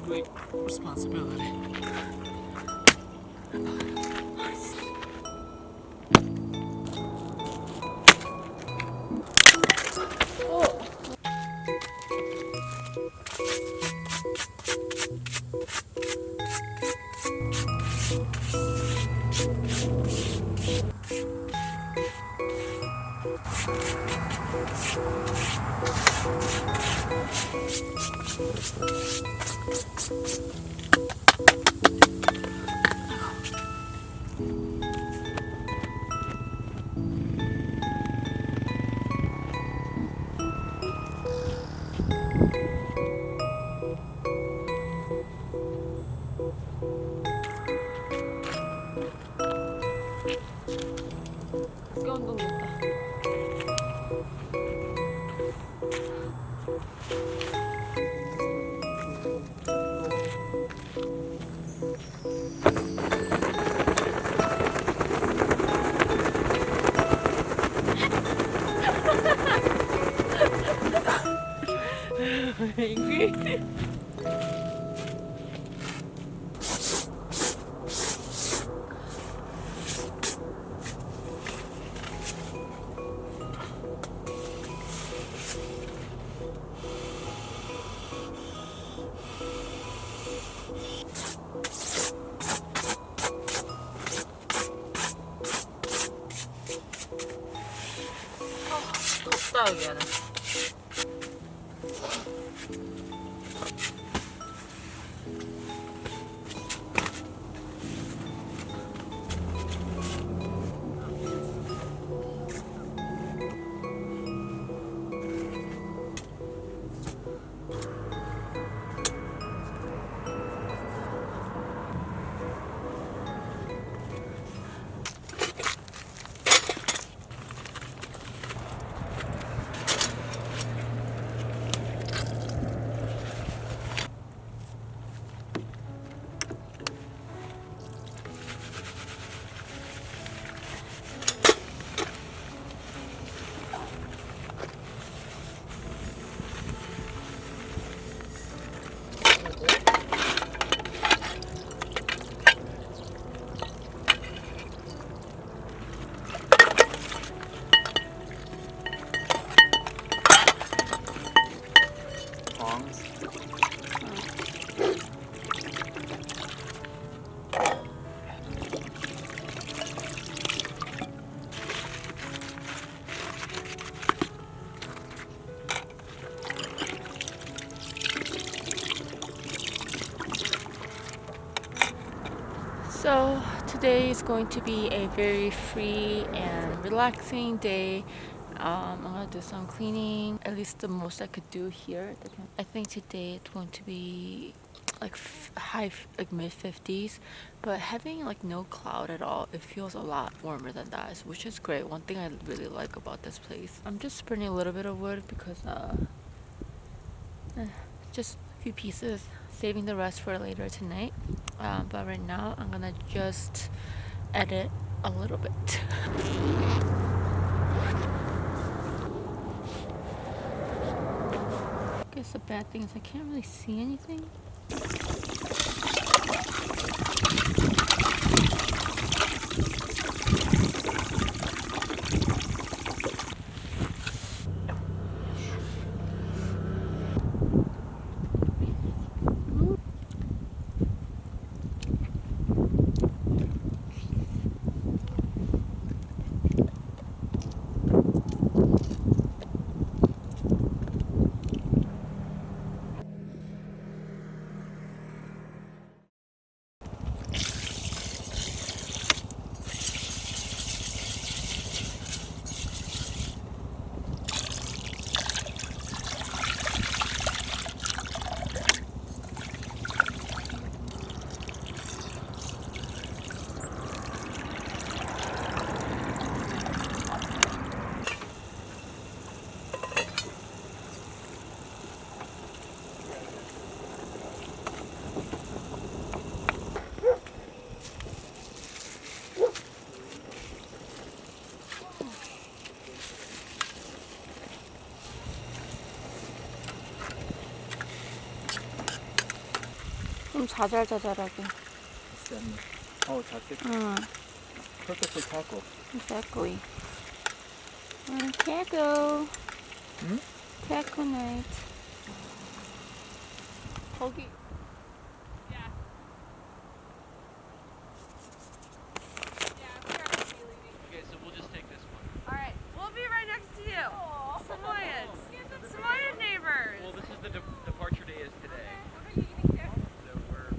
Great responsibility. 운동 좋다. angry? 덥다 여기는. So today is going to be a very free and relaxing day. I'm gonna do some cleaning, at least the most I could do here. I think today it's going to be like like mid 50s, but having like no cloud at all, it feels a lot warmer than that, which is great. One thing I really like about this place. I'm just burning a little bit of wood because just a few pieces, saving the rest for later tonight. But right now I'm gonna just edit a little bit. I guess the bad thing is I can't really see anything. 좀 자잘자잘하게. 작게. 응, Perfectly taco. exactly. taco. 응? taco night. 거기. Okay, so we'll just take this one. Alright, we'll be right next to you. Samoyeds. Samoyed neighbors. Well, this is the departure day is today. So we're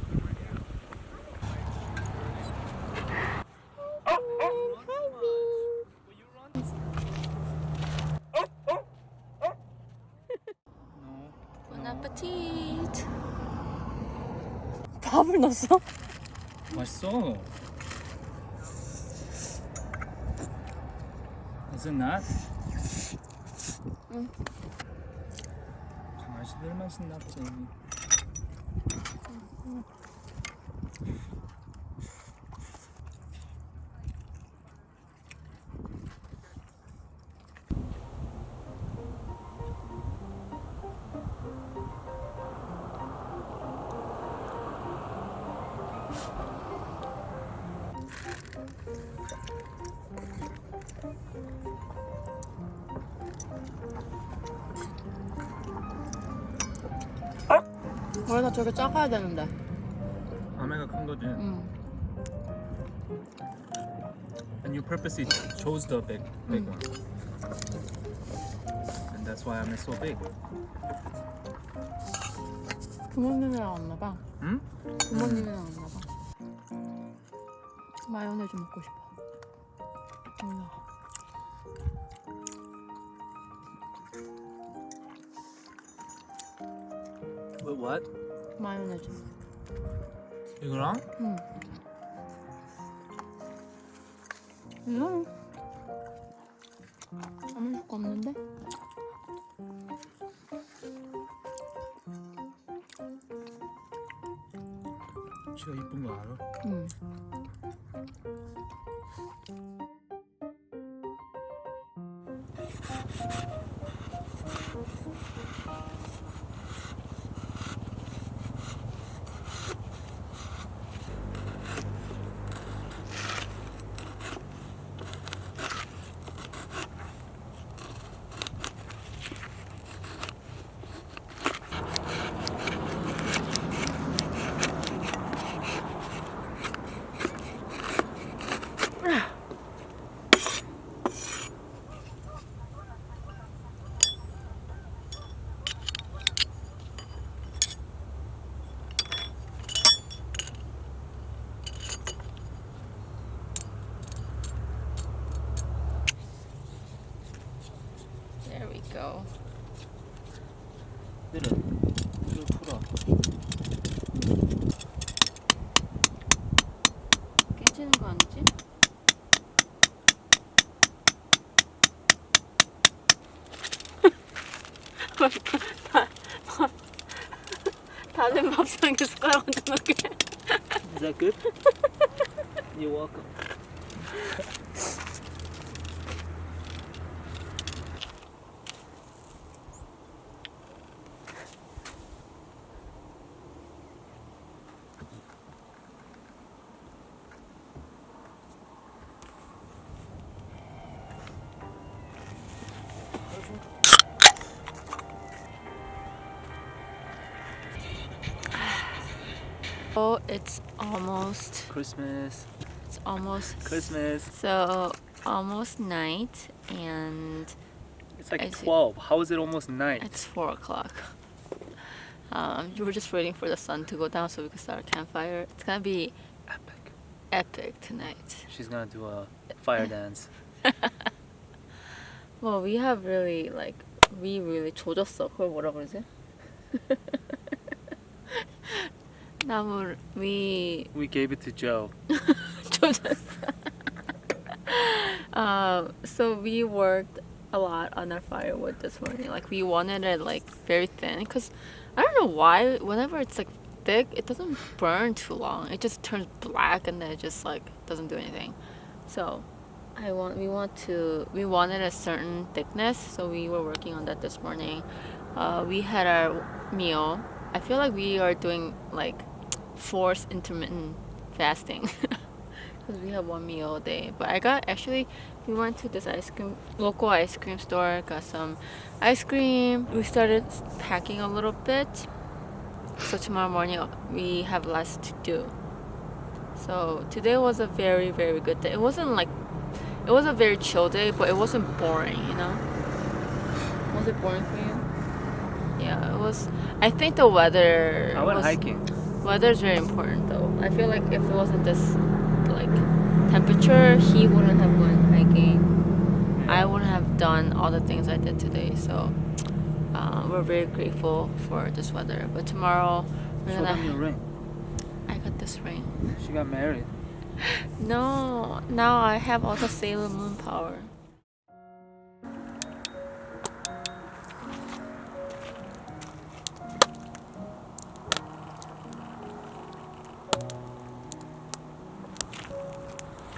Bon appetit. 밥을 넣었어? 맛있어. Is it not? 응. 강아지들 맛은 낫지. 원래 저렇게 작아야 되는데. 아메가 큰 거지. 응. And you purposely chose the big one. And that's why I'm so big. 부모님이랑 왔나봐. 응? 부모님이랑 왔나봐. 마요네즈 먹고 싶어. 몰라. What? 마요네즈. 이거랑? 응. 아무 수가 없는데? 지가 이쁜 거 알아? 응. There we go. 이거 풀어. 깨지는 거 아니지? 다른 밥상에 숟가락 얹어 놓게. Is that good? You're welcome. Oh, it's almost Christmas. Christmas. so almost night and It's like I see. 12. How is it almost 9? it's 4 o'clock. You were just waiting for the sun to go down so we could start a campfire. It's gonna be Epic. epic tonight. She's gonna do a fire dance. Well, we have really we really 조졌어. 그걸 뭐라 그러지? 나무 we We gave it to Joe. 조졌어. So we worked a lot on our firewood this morning. Like we wanted it very thin because I don't know why whenever it's thick it doesn't burn too long. It just turns black and then it just doesn't do anything. So we wanted a certain thickness, so we were working on that this morning. We had our meal. I feel like we are doing force intermittent fasting because we have one meal a day. But we went to this local ice cream store, got some ice cream. We started packing a little bit, so tomorrow morning we have less to do. So today was a very, very good day. It was a very chill day, but it wasn't boring, you know? Was it boring for you? Yeah, it was. I think the weather. I went hiking. Weather is very important, though. I feel like if it wasn't this like temperature, he wouldn't have went hiking. I wouldn't have done all the things I did today. So we're very grateful for this weather. But tomorrow we're Show them gonna. your ring. I got this ring. She got married. No, now I have all the Sailor Moon power.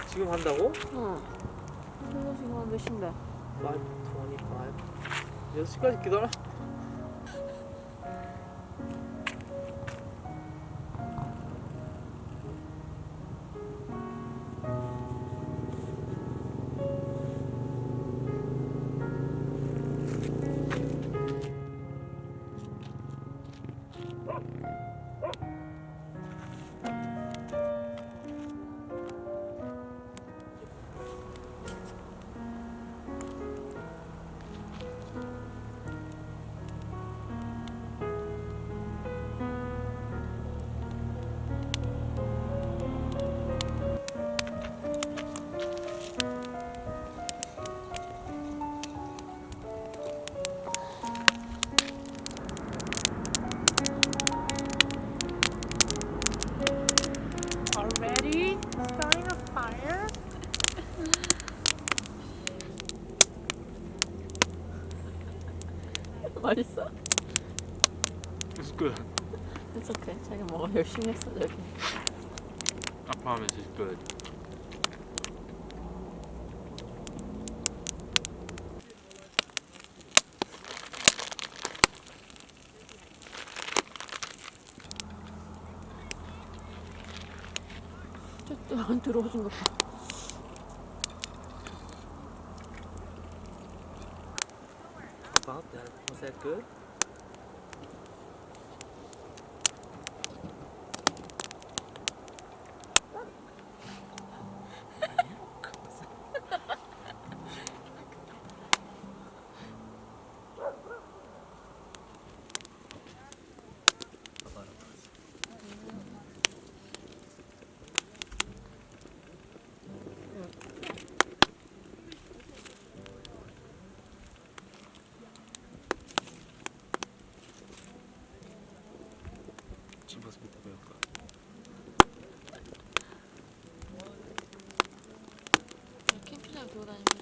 지금 한다고? 응. 그래서 지금 몇 시인데? 5:25. 6시까지 기다려. Already starting a fire? 맛있어? It's good. It's okay. 자기 먹어. 열심히 했어, 저기. I promise it's good. 안 들어오신 거 봐. Bob, was that good? 집어서 밑에 배울까? 캠핑장 들고 다니면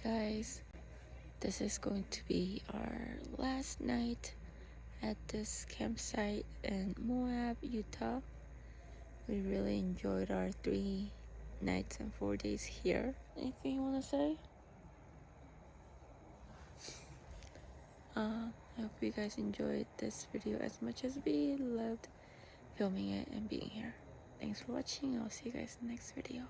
guys, this is going to be our last night at this campsite in Moab, Utah. We really enjoyed our 3 nights and 4 days here. Anything you want to say? I hope you guys enjoyed this video as much as we loved filming it and being here. Thanks for watching. I'll see you guys in the next video.